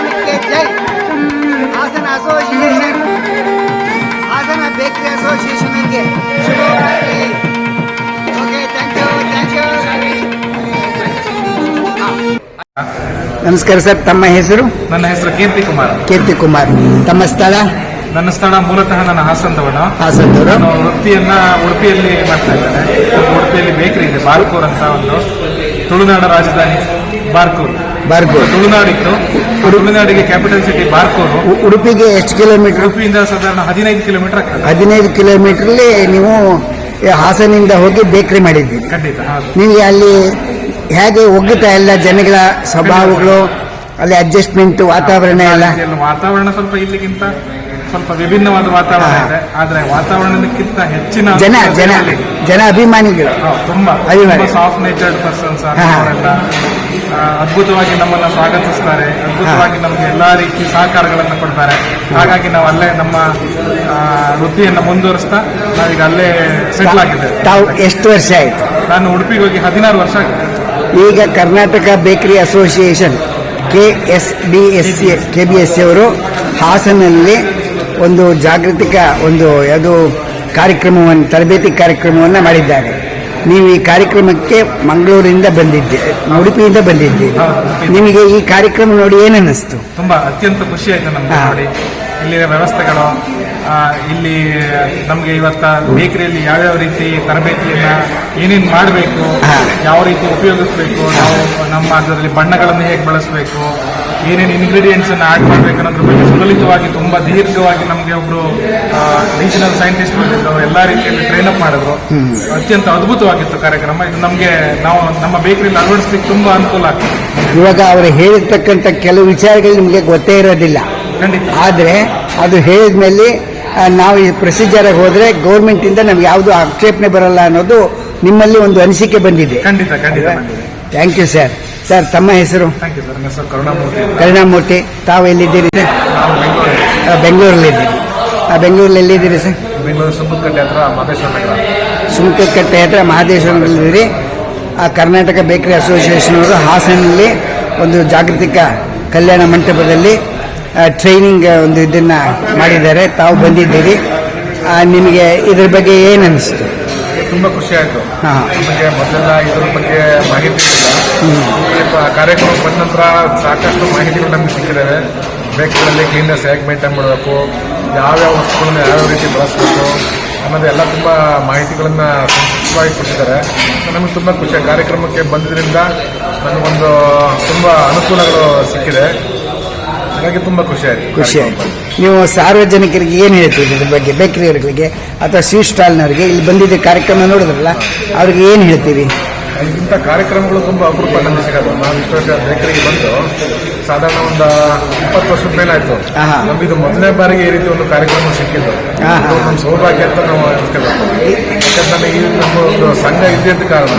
ಕಾರ್ಯಕ್ರಮಕ್ಕೆ ಜೈ. Hassan association, Hassan bakery ಅಸೋಸಿಯೇಷನ್ಗೆ ಶುಭವಾಗಲಿ. Okay, thank you. ನಮಸ್ಕಾರ ಸರ್, ತಮ್ಮ ಹೆಸರು? ನನ್ನ ಹೆಸರು ಕೀರ್ತಿ ಕುಮಾರ್. ಕೀರ್ತಿ ಕುಮಾರ್. ತಮ್ಮ ಸ್ಥಳ? ನನ್ನ ಸ್ಥಳ ಮೂಲತಃ ನನ್ನ ಹಾಸನದವನು. ಹಾಸನದವರು. ನಾನು ವೃತ್ತಿಯನ್ನ ಉಡುಪಿಯಲ್ಲಿ ಮಾಡ್ತಾ ಇದ್ದೇನೆ. ಉಡುಪಿಯಲ್ಲಿ ಬೇಕರಿ ಇದೆ, ಬಾರ್ಕೂರ್ ಅಂತ ಒಂದು. ತುಳುನಾಡ ರಾಜಧಾನಿ ಬಾರ್ಕೂರ್. ತುಳುನಾಡಿತ್ತು. ತುಳುನಾಡಿಗೆ ಕ್ಯಾಪಿಟಲ್ ಸಿಟಿ ಬಾರ್ಕೂರು. ಉಡುಪಿಗೆ ಎಷ್ಟು ಕಿಲೋಮೀಟರ್? ಉಡುಪಿಯಿಂದ ಸಾಧಾರಣ 15 ಕಿಲೋಮೀಟರ್ ಆಗ್ತದೆ. 15 ಕಿಲೋಮೀಟರ್ಲಿ ನೀವು ಹಾಸನಿಂದ ಹೋಗಿ ಬೇಕರಿ ಮಾಡಿದ್ದೀರಿ. ಖಂಡಿತ. ನಿಮಗೆ ಅಲ್ಲಿ ಹೇಗೆ ಒಗ್ಗುತ್ತಾ ಎಲ್ಲ ಜನಗಳ ಸ್ವಭಾವಗಳು, ಅಲ್ಲಿ ಅಡ್ಜಸ್ಟ್ಮೆಂಟ್, ವಾತಾವರಣ ಎಲ್ಲ? ವಾತಾವರಣ ಸ್ವಲ್ಪ ಇಲ್ಲಿಗಿಂತ ಸ್ವಲ್ಪ ವಿಭಿನ್ನವಾದ ವಾತಾವರಣ ಇದೆ. ಆದ್ರೆ ವಾತಾವರಣಕ್ಕಿಂತ ಹೆಚ್ಚಿನ ಜನ ಅಭಿಮಾನಿಗಳು, ತುಂಬಾ ಸಾಫ್ಟ್ ನೇಚರ್ಡ್ ಪರ್ಸನ್ಸ್. ಅವರೆಲ್ಲ ಅದ್ಭುತವಾಗಿ ನಮ್ಮನ್ನ ಸ್ವಾಗತಿಸ್ತಾರೆ. ಅದ್ಭುತವಾಗಿ ನಮ್ಗೆ ಎಲ್ಲಾ ರೀತಿ ಸಹಕಾರಗಳನ್ನು ಕೊಡ್ತಾರೆ. ಹಾಗಾಗಿ ನಾವು ಅಲ್ಲೇ ನಮ್ಮ ವೃತ್ತಿಯನ್ನು ಮುಂದುವರಿಸ್ತಾ ನಾವೀಗ ಅಲ್ಲೇ ಸೆಟ್ಲ್ ಆಗಿದ್ದೇವೆ. ತಾವು ಎಷ್ಟು ವರ್ಷ ಆಯ್ತು? ನಾನು ಉಡುಪಿಗೆ ಹೋಗಿ 16 ವರ್ಷ ಆಗಿದೆ. ಈಗ ಕರ್ನಾಟಕ ಬೇಕರಿ ಅಸೋಸಿಯೇಷನ್ KBSC ಅವರು ಹಾಸನಲ್ಲಿ ಒಂದು ಜಾಗೃತಿಕ ಒಂದು ಕಾರ್ಯಕ್ರಮವನ್ನು, ತರಬೇತಿ ಕಾರ್ಯಕ್ರಮವನ್ನು ಮಾಡಿದ್ದಾರೆ. ನೀವು ಈ ಕಾರ್ಯಕ್ರಮಕ್ಕೆ ಮಂಗಳೂರಿಂದ ಬಂದಿದ್ದೀರಿ, ಉಡುಪಿಯಿಂದ ಬಂದಿದ್ದೀರಿ. ನಿಮಗೆ ಈ ಕಾರ್ಯಕ್ರಮ ನೋಡಿ ಏನನ್ನಿಸ್ತು? ತುಂಬಾ ಅತ್ಯಂತ ಖುಷಿ ಆಯ್ತು ನಮ್ಗೆ ನೋಡಿ. ಇಲ್ಲಿನ ವ್ಯವಸ್ಥೆಗಳು, ಇಲ್ಲಿ ನಮಗೆ ಇವತ್ತ ಬೇಕರಿಯಲ್ಲಿ ಯಾವ್ಯಾವ ರೀತಿ ತರಬೇತಿಯನ್ನ ಏನೇನು ಮಾಡಬೇಕು, ಯಾವ ರೀತಿ ಉಪಯೋಗಿಸ್ಬೇಕು, ನಾವು ನಮ್ಮ ಅದರಲ್ಲಿ ಬಣ್ಣಗಳನ್ನು ಹೇಗೆ ಬಳಸಬೇಕು, ಏನೇನು ಇಂಗ್ರೀಡಿಯೆಂಟ್ಸ್ ಅನ್ನು ಆಡ್ ಮಾಡಬೇಕು ಅನ್ನೋದ್ರ ಬಗ್ಗೆ ಸುಲಲಿತವಾಗಿ ತುಂಬಾ ದೀರ್ಘವಾಗಿ ನಮಗೆ ಒಬ್ರು ರೀಜನಲ್ ಸೈಂಟಿಸ್ಟ್ ಬಂದಿದ್ರು. ಎಲ್ಲಾ ರೀತಿಯಲ್ಲಿ ಟ್ರೈನ್ ಅಪ್ ಮಾಡಿದ್ರು. ಅತ್ಯಂತ ಅದ್ಭುತವಾಗಿತ್ತು ಕಾರ್ಯಕ್ರಮ. ಇದು ನಮಗೆ ನಾವು ನಮ್ಮ ಬೇಕರಿಯಲ್ಲಿ ಅಳವಡಿಸ್ಲಿಕ್ಕೆ ತುಂಬಾ ಅನುಕೂಲ ಆಗ್ತದೆ. ಇವಾಗ ಅವರು ಹೇಳಿರ್ತಕ್ಕಂಥ ಕೆಲವು ವಿಚಾರಗಳು ನಿಮಗೆ ಗೊತ್ತೇ ಇರೋದಿಲ್ಲ. ಆದ್ರೆ ಅದು ಹೇಳಿದ್ಮೇಲೆ ನಾವು ಈ ಪ್ರೊಸೀಜರ್ಗೆ ಹೋದ್ರೆ ಗೌರ್ಮೆಂಟ್ ಇಂದ ನಮ್ಗೆ ಯಾವುದು ಆಕ್ಷೇಪಣೆ ಬರಲ್ಲ ಅನ್ನೋದು ನಿಮ್ಮಲ್ಲಿ ಒಂದು ಅನಿಸಿಕೆ ಬಂದಿದೆ. ಖಂಡಿತ. Thank you sir. ಸರ್, ತಮ್ಮ ಹೆಸರು? ಕರುಣಾಮೂರ್ತಿ. ತಾವು ಎಲ್ಲಿದ್ದೀರಿ ಸರ್? ಬೆಂಗಳೂರಲ್ಲಿದ್ದೀರಿ. ಬೆಂಗಳೂರಲ್ಲಿ ಎಲ್ಲಿದ್ದೀರಿ ಸರ್? ಬೆಂಗಳೂರು ಸುಂಕದಕಟ್ಟೆ ಹತ್ರ ಮಹದೇಶ್ವರದಲ್ಲಿದ್ದೀರಿ. ಕರ್ನಾಟಕ ಬೇಕರಿ ಅಸೋಸಿಯೇಷನ್ ಅವರು ಹಾಸನಲ್ಲಿ ಒಂದು ಜಾಗೃತಿಕ ಕಲ್ಯಾಣ ಮಂಟಪದಲ್ಲಿ ಟ್ರೈನಿಂಗ್ ಒಂದು ಇದನ್ನ ಮಾಡಿದ್ದಾರೆ. ತಾವು ಬಂದಿದ್ದೀರಿ. ನಿಮಗೆ ಇದ್ರ ಬಗ್ಗೆ ಏನು ಅನಿಸ್ತು? ತುಂಬಾ ಖುಷಿ ಆಯ್ತು. ನಮಗೆ ಮೊದಲೆಲ್ಲ ಇದ್ರ ಬಗ್ಗೆ ಮಾಹಿತಿ ಇಲ್ಲ. ಕಾರ್ಯಕ್ರಮ ಬಂದ ನಂತರ ಸಾಕಷ್ಟು ಮಾಹಿತಿಗಳು ನಮಗೆ ಸಿಕ್ಕಿದ್ದಾವೆ. ಬೇಕರಿಗಳಲ್ಲಿ ಕ್ಲೀನ್ನೆಸ್ ಹೇಗೆ ಮೇಂಟೈನ್ ಮಾಡಬೇಕು, ಯಾವ್ಯಾವ ವಸ್ತುಗಳನ್ನ ಯಾವ್ಯಾವ ರೀತಿ ಬಳಸಬೇಕು ಅನ್ನೋದೆಲ್ಲ ತುಂಬ ಮಾಹಿತಿಗಳನ್ನು ಸಂಕ್ಷಿಪ್ತವಾಗಿ ಕೊಟ್ಟಿದ್ದಾರೆ. ನಮಗೆ ತುಂಬ ಖುಷಿ. ಕಾರ್ಯಕ್ರಮಕ್ಕೆ ಬಂದಿದ್ದರಿಂದ ನನಗೊಂದು ತುಂಬ ಅನುಕೂಲಗಳು ಸಿಕ್ಕಿದೆ. ಹಾಗಾಗಿ ತುಂಬ ಖುಷಿ ಆಯ್ತು. ನೀವು ಸಾರ್ವಜನಿಕರಿಗೆ ಏನು ಹೇಳ್ತೀರಿ ಇದ್ರ ಬಗ್ಗೆ? ಬೇಕರಿಯವರಿಗೆ ಅಥವಾ ಸ್ವೀಟ್ ಸ್ಟಾಲ್ನವರಿಗೆ ಇಲ್ಲಿ ಬಂದಿದ್ದ ಕಾರ್ಯಕ್ರಮ ನೋಡಿದ್ರಲ್ಲ, ಅವ್ರಿಗೆ ಏನು ಹೇಳ್ತೀರಿ? ಇಂಥ ಕಾರ್ಯಕ್ರಮಗಳು ತುಂಬ ಅಪರೂಪ ನಮಗೆ ಸಿಗೋದು. ನಾವು ಇಷ್ಟು ವರ್ಷ ಬೇಕರಿಗೆ ಬಂದು ಸಾಧಾರಣ ಒಂದು 20 ವರ್ಷದ ಮೇಲೆ ಆಯ್ತು. ನಮ್ಗಿದು ಮೊದಲನೇ ಬಾರಿಗೆ ಈ ರೀತಿ ಒಂದು ಕಾರ್ಯಕ್ರಮ ಸಿಕ್ಕಿದ್ದು ನಮ್ಮ ಸೌಭಾಗ್ಯ ಅಂತ ನಾವು ಅನಿಸ್ಕೋಬೇಕು. ನಮಗೆ ಈ ನಮ್ಮ ಒಂದು ಸಂಘ ಇದ್ದಿದ್ದ ಕಾರಣ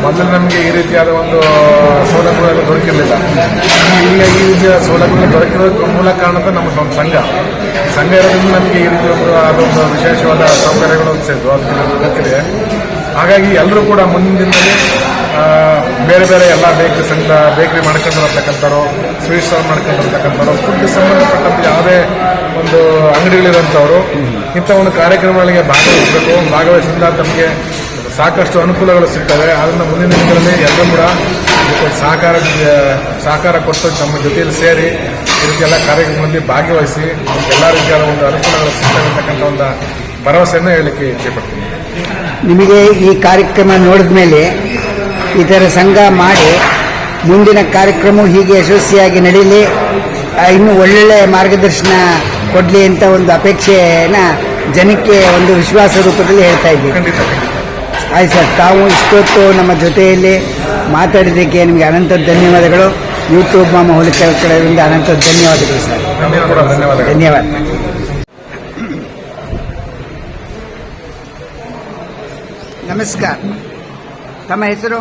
ಮೊದಲು ನಮಗೆ ಈ ರೀತಿಯಾದ ಒಂದು ಸೌಲಭ್ಯಗಳೆಲ್ಲ ದೊರಕಿರಲಿಲ್ಲ. ಈಗ ಈ ರೀತಿಯ ಸೌಲಭ್ಯಗಳು ದೊರಕಿರೋದಕ್ಕೆ ಮೂಲ ಕಾರಣ ಅಂತ ನಮ್ಮ ಒಂದು ಸಂಘ ಇರೋದ್ರಿಂದ ನಮಗೆ ಈ ರೀತಿ ಅದೊಂದು ವಿಶೇಷವಾದ ಸೌಕರ್ಯಗಳು ಅದು ಗೊತ್ತಿದೆ. ಹಾಗಾಗಿ ಎಲ್ಲರೂ ಕೂಡ ಮುಂದಿನ ದಿನದಲ್ಲಿ ಬೇರೆ ಬೇರೆ ಎಲ್ಲ ಬೇಕರಿ ಮಾಡ್ಕೊಂಡು ಬರ್ತಕ್ಕಂಥವ್ರು, ಸ್ವೀಟ್ ಸ್ಟಾಲ್ ಮಾಡ್ಕೊಂಡು ಬರ್ತಕ್ಕಂಥವ್ರು, ಫುಡ್ ಸಂಬಂಧಪಟ್ಟಂಥ ಯಾವುದೇ ಒಂದು ಅಂಗಡಿಗಳಿರೋಂಥವ್ರು ಇಂಥ ಒಂದು ಕಾರ್ಯಕ್ರಮಗಳಿಗೆ ಭಾಗವಹಿಸಿದ ತಮಗೆ ಸಾಕಷ್ಟು ಅನುಕೂಲಗಳು ಸಿಗ್ತವೆ. ಅದನ್ನು ಮುಂದಿನ ದಿನಗಳಲ್ಲಿ ಎಲ್ಲರೂ ಕೂಡ ಸಹಕಾರ ಕೊಟ್ಟು ನಮ್ಮ ಜೊತೆಯಲ್ಲಿ ಸೇರಿ ಈ ರೀತಿ ಎಲ್ಲ ಕಾರ್ಯಕ್ರಮದಲ್ಲಿ ಭಾಗವಹಿಸಿ ಎಲ್ಲ ರೀತಿಯಾದ ಒಂದು ಅನುಕೂಲಗಳು ಸಿಗ್ತವೆ ಅಂತಕ್ಕಂಥ ಒಂದು ಭರವಸೆಯನ್ನು ಹೇಳಲಿಕ್ಕೆ ಇಚ್ಛೆಪಡ್ತೀನಿ. ನಿಮಗೆ ಈ ಕಾರ್ಯಕ್ರಮ ನೋಡಿದ ಮೇಲೆ ಈ ಥರ ಸಂಘ ಮಾಡಿ ಮುಂದಿನ ಕಾರ್ಯಕ್ರಮ ಹೀಗೆ ಯಶಸ್ವಿಯಾಗಿ ನಡೀಲಿ, ಇನ್ನೂ ಒಳ್ಳೊಳ್ಳೆ ಮಾರ್ಗದರ್ಶನ ಕೊಡಲಿ ಅಂತ ಒಂದು ಅಪೇಕ್ಷೆನ ಜನಕ್ಕೆ ಒಂದು ವಿಶ್ವಾಸ ರೂಪದಲ್ಲಿ ಹೇಳ್ತಾ ಇದ್ದೀವಿ. ಆಯ್ತು ಸರ್, ತಾವು ಇಷ್ಟೊತ್ತು ನಮ್ಮ ಜೊತೆಯಲ್ಲಿ ಮಾತಾಡಿದ್ದಕ್ಕೆ ನಿಮಗೆ ಅನಂತ ಧನ್ಯವಾದಗಳು. ಯೂಟ್ಯೂಬ್ ಮಾಮ ಹೋಲಿಕೆ ಕಡೆಯಿಂದ ಅನಂತ ಧನ್ಯವಾದಗಳು ಸರ್. ಧನ್ಯವಾದ. ನಮಸ್ಕಾರ. ತಮ್ಮ ಹೆಸರು?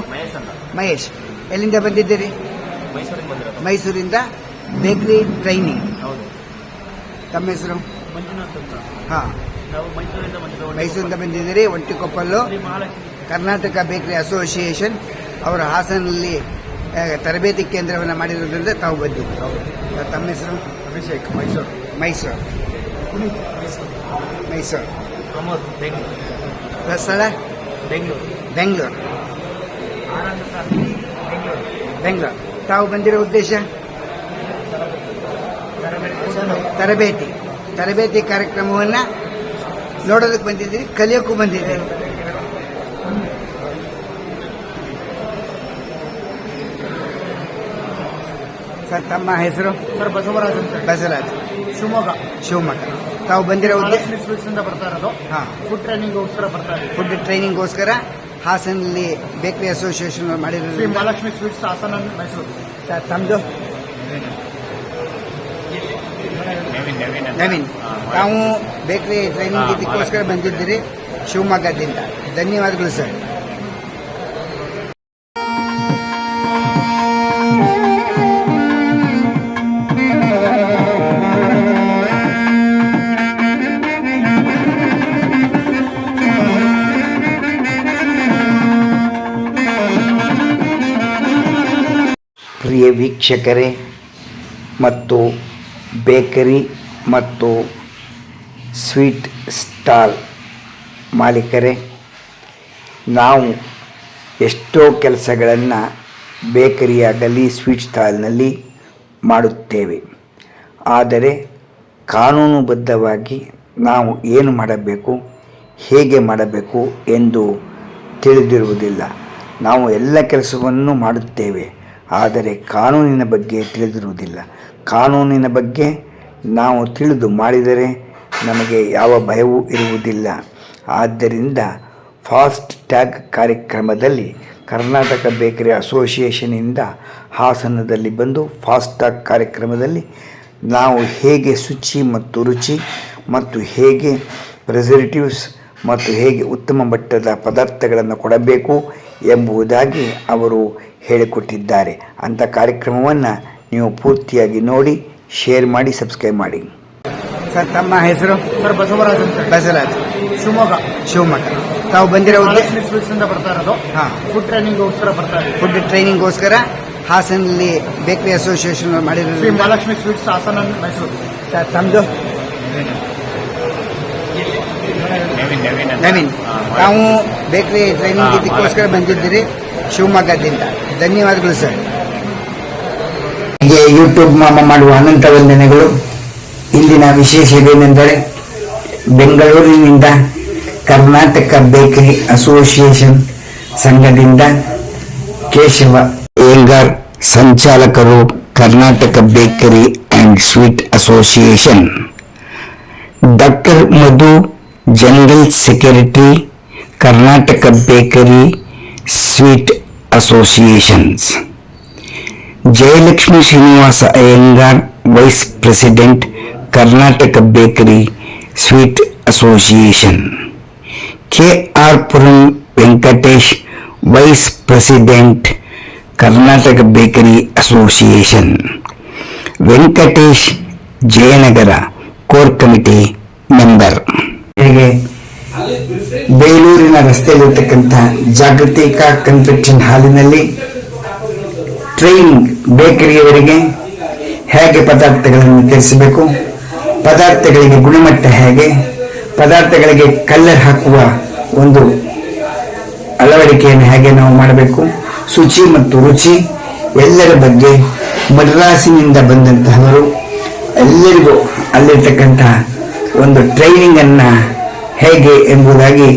ಮಹೇಶ್. ಎಲ್ಲಿಂದ ಬಂದಿದ್ದೀರಿ? ಮೈಸೂರಿಂದ. Bakery training. ತಮ್ಮ ಹೆಸರು? ಮೈಸೂರಿಂದ ಬಂದಿದ್ದೀರಿ. ಒಂಟಿಕೊಪ್ಪಲು ಕರ್ನಾಟಕ ಬೇಕರಿ ಅಸೋಸಿಯೇಷನ್ ಅವರು ಹಾಸನಲ್ಲಿ ತರಬೇತಿ ಕೇಂದ್ರವನ್ನು ಮಾಡಿರೋದ್ರಿಂದ ತಾವು ಬಂದಿದ್ದು. ತಮ್ಮ ಹೆಸರು? ಅಭಿಷೇಕ್, ಮೈಸೂರು. ಮೈಸೂರು. ಪುನೀತ್, ಮೈಸೂರು. ಪ್ರಮೋದ್, ಬೆಂಗಳೂರು. ಸ್ಥಳ? ಬೆಂಗಳೂರು. ಬೆಂಗಳೂರು. ಆನಂದ ಸ್ವಾಮಿ, ಬೆಂಗಳೂರು. ಬೆಂಗಳೂರು. ತಾವು ಬಂದಿರೋ ಉದ್ದೇಶ? ತರಬೇತಿ ಕಾರ್ಯಕ್ರಮವನ್ನು ನೋಡೋದಕ್ಕೆ ಬಂದಿದ್ದೀರಿ, ಕಲಿಯೋಕ್ಕೂ ಬಂದಿದ್ದೀರಿ. ಸರ್ ತಮ್ಮ ಹೆಸರು? ಸರ್ ಬಸವರಾಜ್ ಅಂತ. ಬಸವರಾಜ್. ಶಿವಮೊಗ್ಗ. ತಾವು ಬಂದಿರೋ ಉದ್ದೇಶ? ಸ್ವೀಟ್ಸ್ ಇಂದ ಬರ್ತಾ ಇರೋದು. ಫುಡ್ ಟ್ರೈನಿಂಗ್ಗೋಸ್ಕರ ಬರ್ತಾ ಇದ್ದೀವಿ. ಫುಡ್ ಟ್ರೈನಿಂಗ್ಗೋಸ್ಕರ ಹಾಸನಲ್ಲಿ ಬೇಕರಿ ಅಸೋಸಿಯೇಷನ್ ಮಾಡಿರೋದು. ಶ್ರೀ ಮಹಾಲಕ್ಷ್ಮಿ ಸ್ವೀಟ್ಸ್, ಹಾಸನ, ಮೈಸೂರು. ಸರ್ ತಮ್ಮದು? ನವೀನ್. ತಾವು ಬೇಕರಿ ಟ್ರೈನಿಂಗ್ ಇದಕ್ಕೋಸ್ಕರ ಬಂದಿದ್ದೀರಿ ಶಿವಮೊಗ್ಗದಿಂದ. ಧನ್ಯವಾದಗಳು ಸರ್. ಪ್ರಿಯ ವೀಕ್ಷಕರೇ ಮತ್ತು ಬೇಕರಿ ಮತ್ತು ಸ್ವೀಟ್ ಸ್ಟಾಲ್ ಮಾಲೀಕರೇ, ನಾವು ಎಷ್ಟೋ ಕೆಲಸಗಳನ್ನು ಬೇಕರಿಯಾಗಲಿ ಸ್ವೀಟ್ ಸ್ಟಾಲ್ನಲ್ಲಿ ಮಾಡುತ್ತೇವೆ. ಆದರೆ ಕಾನೂನುಬದ್ಧವಾಗಿ ನಾವು ಏನು ಮಾಡಬೇಕು, ಹೇಗೆ ಮಾಡಬೇಕು ಎಂದು ತಿಳಿದಿರುವುದಿಲ್ಲ. ನಾವು ಎಲ್ಲ ಕೆಲಸವನ್ನು ಮಾಡುತ್ತೇವೆ, ಆದರೆ ಕಾನೂನಿನ ಬಗ್ಗೆ ತಿಳಿದಿರುವುದಿಲ್ಲ. ಕಾನೂನಿನ ಬಗ್ಗೆ ನಾವು ತಿಳಿದು ಮಾಡಿದರೆ ನಮಗೆ ಯಾವ ಭಯವೂ ಇರುವುದಿಲ್ಲ. ಆದ್ದರಿಂದ ಫಾಸ್ಟ್ ಟ್ಯಾಗ್ ಕಾರ್ಯಕ್ರಮದಲ್ಲಿ ಕರ್ನಾಟಕ ಬೇಕರಿ ಅಸೋಸಿಯೇಷನಿಂದ ಹಾಸನದಲ್ಲಿ ಬಂದು ಫಾಸ್ಟ್ ಟ್ಯಾಗ್ ಕಾರ್ಯಕ್ರಮದಲ್ಲಿ ನಾವು ಹೇಗೆ ಶುಚಿ ಮತ್ತು ರುಚಿ ಮತ್ತು ಹೇಗೆ ಪ್ರಿಸರ್ವೇಟಿವ್ಸ್ ಮತ್ತು ಹೇಗೆ ಉತ್ತಮ ಮಟ್ಟದ ಪದಾರ್ಥಗಳನ್ನು ಕೊಡಬೇಕು ಎಂಬುದಾಗಿ ಅವರು ಹೇಳಿಕೊಟ್ಟಿದ್ದಾರೆ. ಅಂಥ ಕಾರ್ಯಕ್ರಮವನ್ನು ನೀವು ಪೂರ್ತಿಯಾಗಿ ನೋಡಿ, ಶೇರ್ ಮಾಡಿ, ಸಬ್ಸ್ಕ್ರೈಬ್ ಮಾಡಿ. ಸರ್ ತಮ್ಮ ಹೆಸರು? ಸರ್ ಬಸವರಾಜ್ ಅಂತ. ಬಸವರಾಜ್. ಶಿವಮೊಗ್ಗ. ತಾವು ಬಂದಿರೋ ಉದ್ದೇಶ? ಸ್ವೀಟ್ಸ್ ಇಂದ ಬರ್ತಾ ಇರೋದು. ಫುಡ್ ಟ್ರೈನಿಂಗ್ಗೋಸ್ಕರ ಬರ್ತಾ ಇದ್ದೀವಿ. ಫುಡ್ ಟ್ರೈನಿಂಗ್ಗೋಸ್ಕರ ಹಾಸನಲ್ಲಿ ಬೇಕರಿ ಅಸೋಸಿಯೇಷನ್ ಮಾಡಿರೋದು. ಶ್ರೀ ಮಹಾಲಕ್ಷ್ಮಿ ಸ್ವೀಟ್ಸ್, ಹಾಸನ, ಮೈಸೂರು. ಸರ್ ತಮ್ಮದು? ನವೀನ್. ತಾವು ಬೇಕರಿ ಟ್ರೈನಿಂಗ್ ಇದಕ್ಕೋಸ್ಕರ ಬಂದಿದ್ದೀರಿ ಶಿವಮೊಗ್ಗದಿಂದ. ಧನ್ಯವಾದಗಳು ಸರ್. ಹೀಗೆ ಯೂಟ್ಯೂಬ್ ಮಾಮ ಮಾಡುವ ಅನಂತ ವಂದನೆಗಳು. ಇಂದಿನ ವಿಶೇಷವೇನೆಂದರೆ ಬೆಂಗಳೂರಿನಿಂದ ಕರ್ನಾಟಕ ಬೇಕರಿ ಅಸೋಸಿಯೇಷನ್ ಸಂಘದಿಂದ ಕೇಶವ ಅಯ್ಯಂಗಾರ್, ಸಂಚಾಲಕರು Karnataka bakery and sweet association, doctor Madhu, general secretary Karnataka bakery sweet associations, Jayalakshmi Srinivasa Iyengar, vice president Karnataka bakery sweet association, K R. Puram Venkatesh, vice president Karnataka bakery association, Venkatesh Jayanagar, core committee member. ಹೀಗೆ ಬೇಲೂರಿನ ರಸ್ತೆಯಲ್ಲಿರ್ತಕ್ಕಂಥ ಜಾಗತಿಕ ಕನ್ವೆನ್ಷನ್ ಹಾಲಿನಲ್ಲಿ ಟ್ರೈನಿಂಗ್ ಬೇಕರಿಯವರಿಗೆ ಹೇಗೆ ಪದಾರ್ಥಗಳನ್ನು ತರಿಸಬೇಕು, ಪದಾರ್ಥಗಳಿಗೆ ಗುಣಮಟ್ಟ ಹೇಗೆ, ಪದಾರ್ಥಗಳಿಗೆ ಕಲ್ಲರ್ ಹಾಕುವ ಒಂದು ಅಳವಡಿಕೆಯನ್ನು ಹೇಗೆ ನಾವು ಮಾಡಬೇಕು, ಶುಚಿ ಮತ್ತು ರುಚಿ ಎಲ್ಲರ ಬಗ್ಗೆ ಮದ್ರಾಸಿನಿಂದ ಬಂದಂತಹವರು ಎಲ್ಲರಿಗೂ ಅಲ್ಲಿರ್ತಕ್ಕಂತಹ ಒಂದು ಟ್ರೈನಿಂಗನ್ನು ಹೇಗೆ ಎಂಬುದಾಗಿ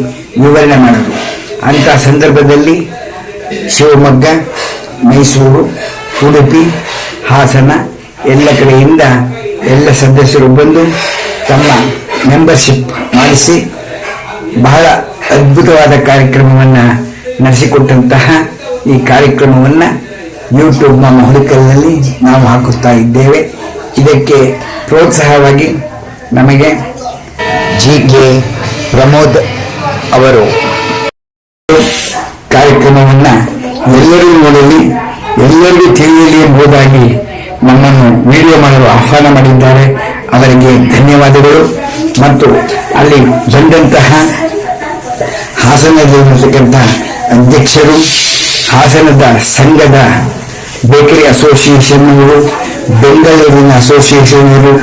ವಿವರಣೆ ಮಾಡೋದು. ಅಂಥ ಸಂದರ್ಭದಲ್ಲಿ ಶಿವಮೊಗ್ಗ, ಮೈಸೂರು, ಉಡುಪಿ, ಹಾಸನ ಎಲ್ಲ ಕಡೆಯಿಂದ ಎಲ್ಲ ಸದಸ್ಯರು ಬಂದು ತಮ್ಮ ಮೆಂಬರ್ಶಿಪ್ ಮಾಡಿಸಿ ಬಹಳ ಅದ್ಭುತವಾದ ಕಾರ್ಯಕ್ರಮವನ್ನು ನಡೆಸಿಕೊಟ್ಟಂತಹ ಈ ಕಾರ್ಯಕ್ರಮವನ್ನು ಯೂಟ್ಯೂಬ್ ನಮ್ಮ ಹುಡುಕಲಿನಲ್ಲಿ ನಾವು ಹಾಕುತ್ತಾ ಇದ್ದೇವೆ. ಇದಕ್ಕೆ ಪ್ರೋತ್ಸಾಹವಾಗಿ ನಮಗೆ ಜಿ.ಕೆ. ಪ್ರಮೋದ್ ಅವರು ಕಾರ್ಯಕ್ರಮವನ್ನು ಎಲ್ಲರೂ ನೋಡಲಿ, ಎಲ್ಲರಿಗೂ ತಿಳಿಯಲಿ ಎಂಬುದಾಗಿ ನಮ್ಮನ್ನು ವಿಡಿಯೋ ಮಾಡಲು ಆಹ್ವಾನ ಮಾಡಿದ್ದಾರೆ. ಅವರಿಗೆ ಧನ್ಯವಾದಗಳು. ಮತ್ತು ಅಲ್ಲಿ ಬಂದಂತಹ ಹಾಸನದಲ್ಲಿರತಕ್ಕಂಥ ಅಧ್ಯಕ್ಷರು, ಹಾಸನದ ಸಂಘದ ಬೇಕರಿ ಅಸೋಸಿಯೇಷನ್ ಅವರು, ಬೆಂಗಳೂರಿನ ಅಸೋಸಿಯೇಷನ್ ಅವರು,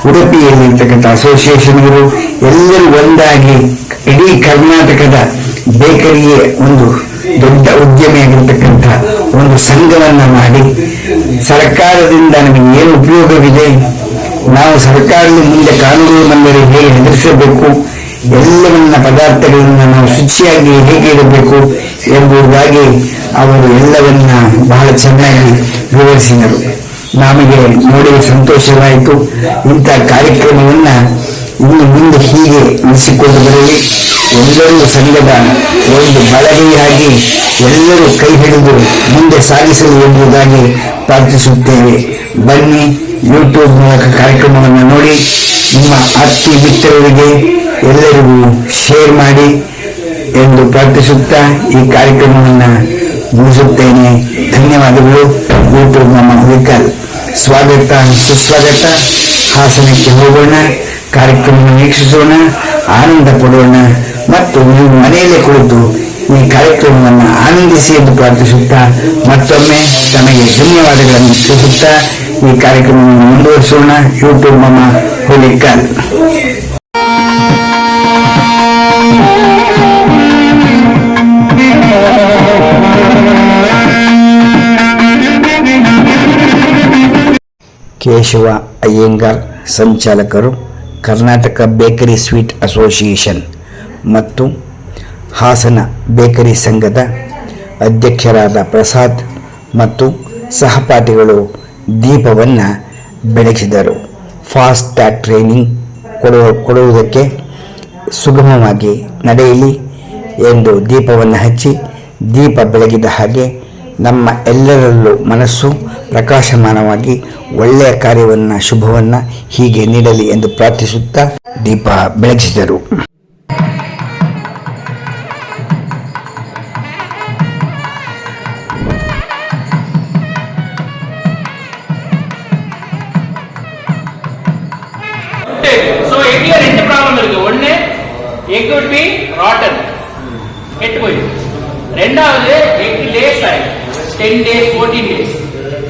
ಉಡುಪಿಯಲ್ಲಿರ್ತಕ್ಕಂಥ ಅಸೋಸಿಯೇಷನ್ ಅವರು ಎಲ್ಲರೂ ಒಂದಾಗಿ ಇಡೀ ಕರ್ನಾಟಕದ ಬೇಕರಿಗೆ ಒಂದು ದೊಡ್ಡ ಉದ್ಯಮಿಯಾಗಿರ್ತಕ್ಕಂಥ ಒಂದು ಸಂಘವನ್ನ ಮಾಡಿ ಸರ್ಕಾರದಿಂದ ನಮಗೆ ಏನು ಉಪಯೋಗವಿದೆ, ನಾವು ಸರ್ಕಾರದ ಮುಂದೆ ಕಾನೂನು ಬಂದರೆ ಹೇಗೆ ಎದುರಿಸಬೇಕು, ಎಲ್ಲವನ್ನ ಪದಾರ್ಥಗಳನ್ನು ನಾವು ಶುಚಿಯಾಗಿ ಹೇಗೆ ಇಡಬೇಕು ಎಂಬುದಾಗಿ ಅವರು ಎಲ್ಲವನ್ನ ಬಹಳ ಚೆನ್ನಾಗಿ ವಿವರಿಸಿದರು. ನಮಗೆ ನೋಡಿ ಸಂತೋಷವಾಯಿತು. ಇಂಥ ಕಾರ್ಯಕ್ರಮವನ್ನ ಇನ್ನು ಮುಂದೆ ಹೀಗೆ ನಡೆಸಿಕೊಂಡು ಬರಲಿ. ಎಲ್ಲರೂ ಸಂಘದ ಒಂದು ಬಳಗೆಯಾಗಿ ಎಲ್ಲರೂ ಕೈ ಹಿಡಿದು ಮುಂದೆ ಸಾಗಿಸಲಿ ಎಂಬುದಾಗಿ ಪ್ರಾರ್ಥಿಸುತ್ತೇವೆ. ಬನ್ನಿ, ಯೂಟ್ಯೂಬ್ ಮೂಲಕ ಕಾರ್ಯಕ್ರಮವನ್ನು ನೋಡಿ ನಿಮ್ಮ ಆತ್ಮೀಯ ಮಿತ್ರರಿಗೆ ಎಲ್ಲರಿಗೂ ಶೇರ್ ಮಾಡಿ ಎಂದು ಪ್ರಾರ್ಥಿಸುತ್ತಾ ಈ ಕಾರ್ಯಕ್ರಮವನ್ನು ಮುಗಿಸುತ್ತೇನೆ. ಧನ್ಯವಾದಗಳು. ಯೂಟ್ಯೂಬ್ ನಮ್ಮ ಹುಡುಕಲ್ ಸ್ವಾಗತ ಸುಸ್ವಾಗತ. ಹಾಸನಕ್ಕೆ ಹೋಗೋಣ, ಕಾರ್ಯಕ್ರಮವನ್ನು ವೀಕ್ಷಿಸೋಣ, ಆನಂದ ಪಡೋಣ ಮತ್ತು ನೀವು ಮನೆಯಲ್ಲೇ ಕುಳಿತು ಈ ಕಾರ್ಯಕ್ರಮವನ್ನು ಆನಂದಿಸಿ ಎಂದು ಪ್ರಾರ್ಥಿಸುತ್ತಾ ಮತ್ತೊಮ್ಮೆ ತಮಗೆ ಧನ್ಯವಾದಗಳನ್ನು ತಿಳಿಸುತ್ತಾ ಈ ಕಾರ್ಯಕ್ರಮವನ್ನು ಮುಂದುವರಿಸೋಣ. ಯೂಟ್ಯೂಬ್ ಮಮ್ಮ ಹುಲಿಕಲ್. ಕೇಶವ ಅಯ್ಯಂಗಾರ್, ಸಂಚಾಲಕರು, ಕರ್ನಾಟಕ ಬೇಕರಿ ಸ್ವೀಟ್ ಅಸೋಸಿಯೇಷನ್ ಮತ್ತು ಹಾಸನ ಬೇಕರಿ ಸಂಘದ ಅಧ್ಯಕ್ಷರಾದ ಪ್ರಸಾದ್ ಮತ್ತು ಸಹಪಾಠಿಗಳು ದೀಪವನ್ನು ಬೆಳಗಿಸಿದರು. ಫಾಸ್ಟ್ ಟ್ರ್ಯಾಕ್ ಟ್ರೈನಿಂಗ್ ಕೊಡುವುದಕ್ಕೆ ಸುಗಮವಾಗಿ ನಡೆಯಲಿ ಎಂದು ದೀಪವನ್ನು ಹಚ್ಚಿ ದೀಪ ಬೆಳಗಿದ ಹಾಗೆ ನಮ್ಮ ಎಲ್ಲರಲ್ಲೂ ಮನಸ್ಸು ಪ್ರಕಾಶಮಾನವಾಗಿ ಒಳ್ಳೆಯ ಕಾರ್ಯವನ್ನು ಶುಭವನ್ನು ಹೀಗೆ ನೀಡಲಿ ಎಂದು ಪ್ರಾರ್ಥಿಸುತ್ತಾ ದೀಪ ಬೆಳಗಿಸಿದರು. So here ரெண்டு ப்ராப்ளம் இருக்கு. ஒன்னு எக் would be rotten, கெட்டு போயிடும். ரெண்டாவது எக் லேஸ் ஆயிடும். 10 days 14 days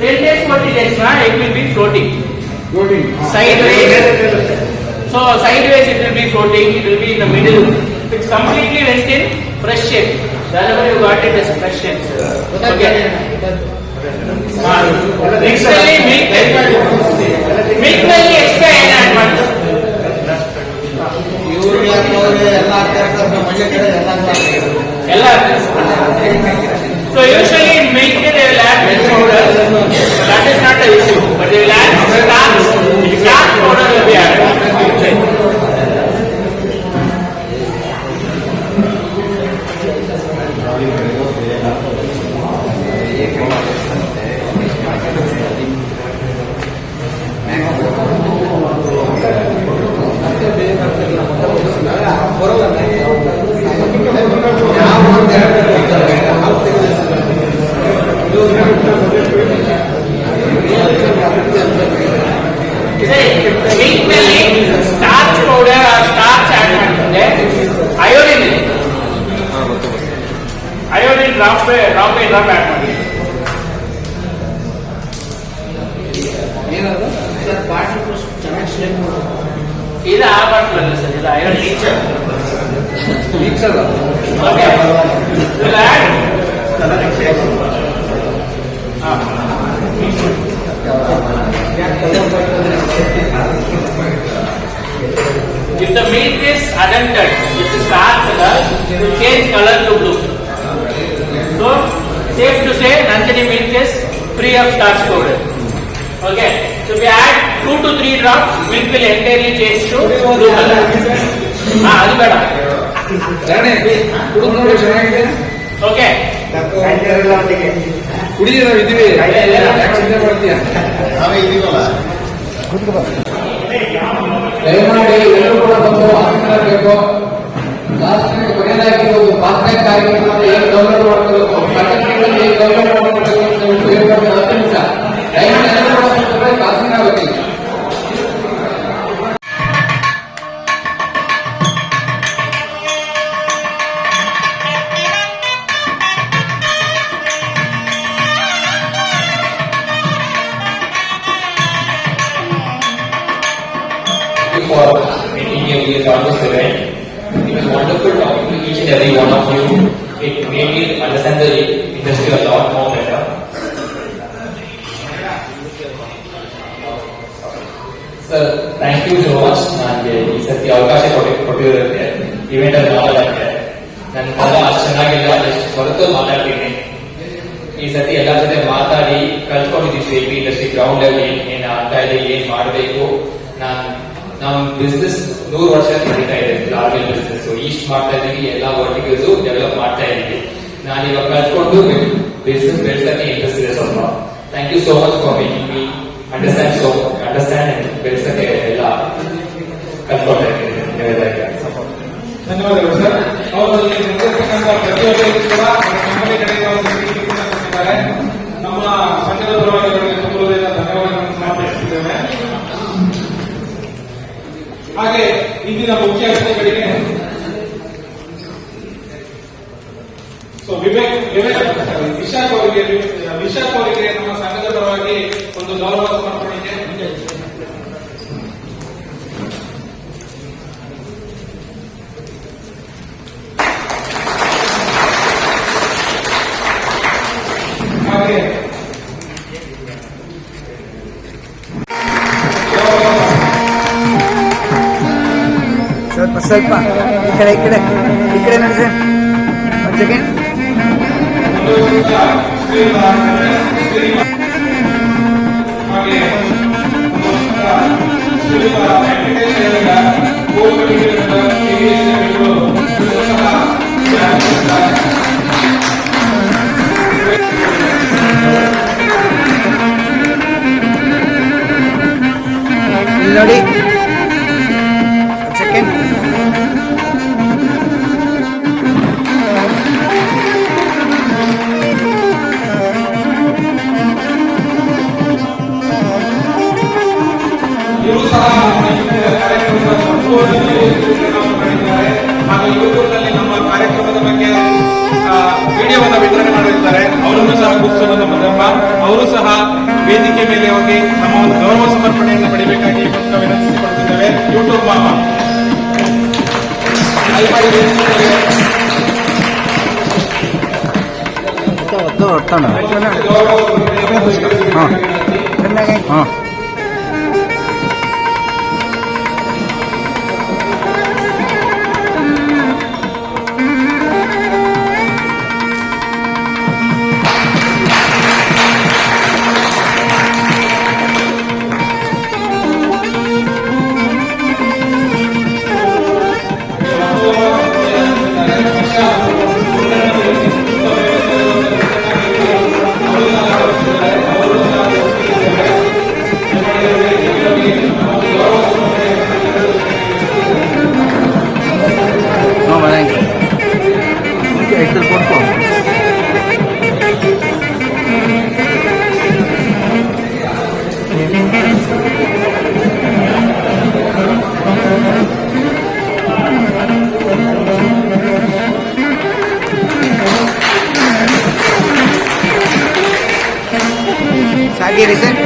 10 days 14 days na egg will be floating sideways. So sideways it will be floating, it will be in the middle. It's completely went in fresh shape. Whenever you got it as fresh shape. Okay. Next milk ನಲ್ಲಿ extra ಏನು add ಮಾಡ್ತಾರೆ? ಎಲ್ಲ So usually in milk they will add milk powder. That is not an issue. But they will add starch. Starch powder will be added. Starch powder starch add ಮಾಡಿದ್ರೆ iodine drop by drop add ಮಾಡಿ. ಇದು ಆ bottle ಅಲ್ಲ sir, ಇದು iodine okay. If the milk is adulterated with the starch color, it will change color to blue. So, safe to say, Nanjani milk is free of starch powder. Okay. So, we add 2 to 3 drops, milk will entirely change to blue color. Adi beda. Okay. ಕುಡಿಯೋಣ ಇದೀವಿ ದಯಮಾಡಿ ಎಲ್ಲರೂ ಕೂಡ ಬಂದು ಹಾಕಿಕೊಳ್ಳಬೇಕು. Last ಕೊನೆಯದಾಗಿ ಒಂದು ಪಾತ್ರ ಕಾರ್ಯಕ್ರಮ ಏನು ಡೌನ್ಲೋಡ್ ಮಾಡಬೇಕು, ಏನು ಡೌನ್ಲೋಡ್ ಮಾಡಬೇಕು ಅಂತ ಹೇಳ್ಕೊಂಡು 10 ನಿಮಿಷ ದಯಮಾಡಿ ಎಲ್ಲರೂ ಕೂಡ ಕಾಸಿನ ಆಗಬೇಕು. for making me be a part of this event. It was wonderful talking to each and every one of you. It made me understand the industry a lot more better. Sir, thank you so much. ನನಗೆ ಈ ಸತಿ ಅವಕಾಶ ಕೊಟ್ಟಿರೋದಕ್ಕೆ event ಅಲ್ಲಿ ಮಾತಾಡಕ್ಕೆ ನನ್ನ ಪದ ಅಷ್ಟು ಚೆನ್ನಾಗಿಲ್ಲ, ಎಷ್ಟು ಹೊರತು ಮಾತಾಡ್ತೀನಿ. ಈ ಸತಿ ಎಲ್ಲರ ಜೊತೆ ಮಾತಾಡಿ ಕಲ್ತ್ಕೊಂಡಿದ್ದೀವಿ ಸೇಫ್ಟಿ ಇಂಡಸ್ಟ್ರಿ ಗ್ರೌಂಡ್ ಲೆವೆಲ್ ಏನ್ ಆಗ್ತಾ ಇದೆ, ಏನ್ ಮಾಡಬೇಕು. ನಮ್ಮ ಬಿಸ್ನೆಸ್ 100 ವರ್ಷ ನಡೀತಾ ಇದೆ. ಫ್ಲಾರ್ವೆಲ್ ಬಿಸ್ನೆಸ್ ಈಸ್ಟ್ ಮಾಡ್ತಾ ಇದೀವಿ, ಎಲ್ಲಾ ವರ್ಟಿಕಲ್ಸ್ ಡೆವಲಪ್ ಮಾಡ್ತಾ ಇದೀವಿ. ನಾನು ಇವಾಗ ಕಲ್ತ್ಕೊಂಡು ಬಿಸ್ನೆಸ್ ಬೆಳೆಸಕ್ಕೆ ಇಂಟ್ರೆಸ್ಟ್ ಇದೆ ಸ್ವಲ್ಪ. Thank you so much for making me understand ಬೆಳೆಸಕ್ಕೆ ಎಲ್ಲ ಕಲ್ತ್ಕೊಳ್ತಾ ಇದ್ದೀನಿ. ಧನ್ಯವಾದಗಳು ಸರ್. ಅವರು ನಿರ್ದೇಶಕಂತ ಪ್ರತಿಯೊಬ್ಬರಿಗೂ ಕೂಡ ಕಂಪನಿ ಕಡೆಯಿಂದ ಒಂದು ಭೇಟಿಯನ್ನು ಕೊಟ್ಟಿದ್ದಾರೆ. ನಮ್ಮ ಸಂಘದ ಪರವಾಗಿ ಅವರಿಗೆ ತುಂಬುವುದರಿಂದ ಧನ್ಯವಾದಗಳನ್ನು ಸಮರ್ಪಿಸುತ್ತಿದ್ದೇವೆ. ಹಾಗೆ ಇಂದಿನ ಮುಖ್ಯ ಅತಿಥಿಗಳಿಗೆ ವಿಶಾಖ್ ಅವರಿಗೆ ನಮ್ಮ ಸಂಘದ ಪರವಾಗಿ ಒಂದು ಗೌರವ ಸಮರ್ಪಣೆಗೆ ಹಾಗೆ ಸ್ವಲ್ಪ ಈ ಕಡೆ ನೋಡಿ ಸರ್, ಒಂದು ಸೆಕೆಂಡ್. ಇಲ್ಲಿ ನೋಡಿ, ಸೆಕೆಂಡ್. ಇವರು ಸಹ ಕಾರ್ಯಕ್ರಮದ ಮಾಡಿದ್ದಾರೆ ಹಾಗೂ ಯೂಟ್ಯೂಬ್ನಲ್ಲಿ ನಮ್ಮ ಕಾರ್ಯಕ್ರಮದ ಬಗ್ಗೆ ವಿಡಿಯೋವನ್ನು ವಿತರಣೆ ಮಾಡಿದ್ದಾರೆ. ಅವರನ್ನು ಸಹ ಗುರುತಿಸೋದು ನಮ್ಮ ಧರ್ಮ. ಅವರು ಸಹ ವೇದಿಕೆ ಮೇಲೆ ಹೋಗಿ ನಮ್ಮ ಒಂದು ಗೌರವ ಸಮರ್ಪಣೆಯನ್ನು ಪಡೆಯಬೇಕಾಗಿ ವಿನಂತಿಸಿಕೊಳ್ತಿದ್ದೇವೆ. ಯೂಟ್ಯೂಬ್ ಮಾಮ ಹಾಂ ಸಾಗಿರಿ ಸರ್.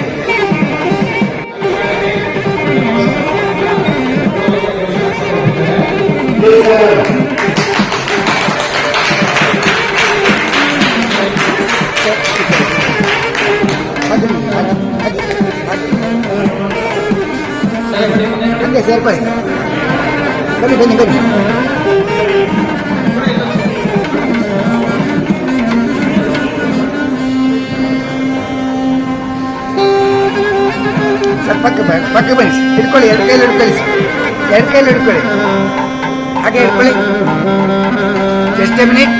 ಹಂಗೆ ಸೇರ್ಕೊಳ್ಳಿ, ಬನ್ನಿ. ಸರ್ ಪಕ್ಕ ಬನ್ನಿ, ಹಿಡ್ಕೊಳ್ಳಿ, ಎರಡು ಕೈಲಿ ಹಿಡ್ಕೊಳ್ಳಿ, ಹಾಗೆ ಹಿಡ್ಕೊಳ್ಳಿ. Just A minute.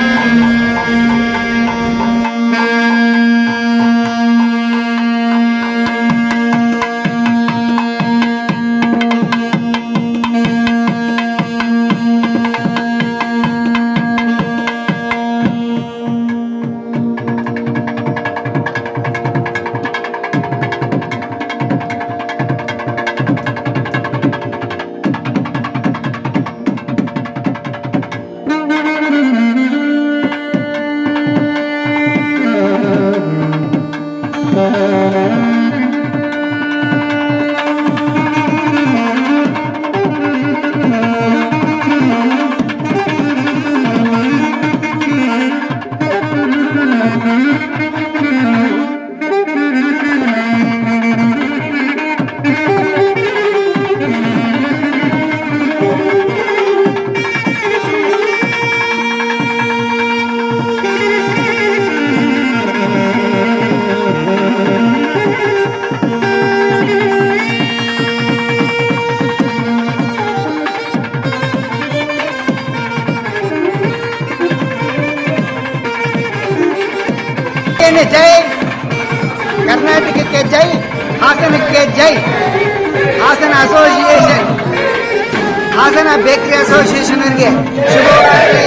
ಬನ್ನಿ, ಜೈ ಕರ್ನಾಟಕಕ್ಕೆ ಜೈ, ಹಾಸನಕ್ಕೆ ಜೈ. Hassan association, Hassan bakery association ಅವರಿಗೆ ಶುಭವಾಗಲಿ.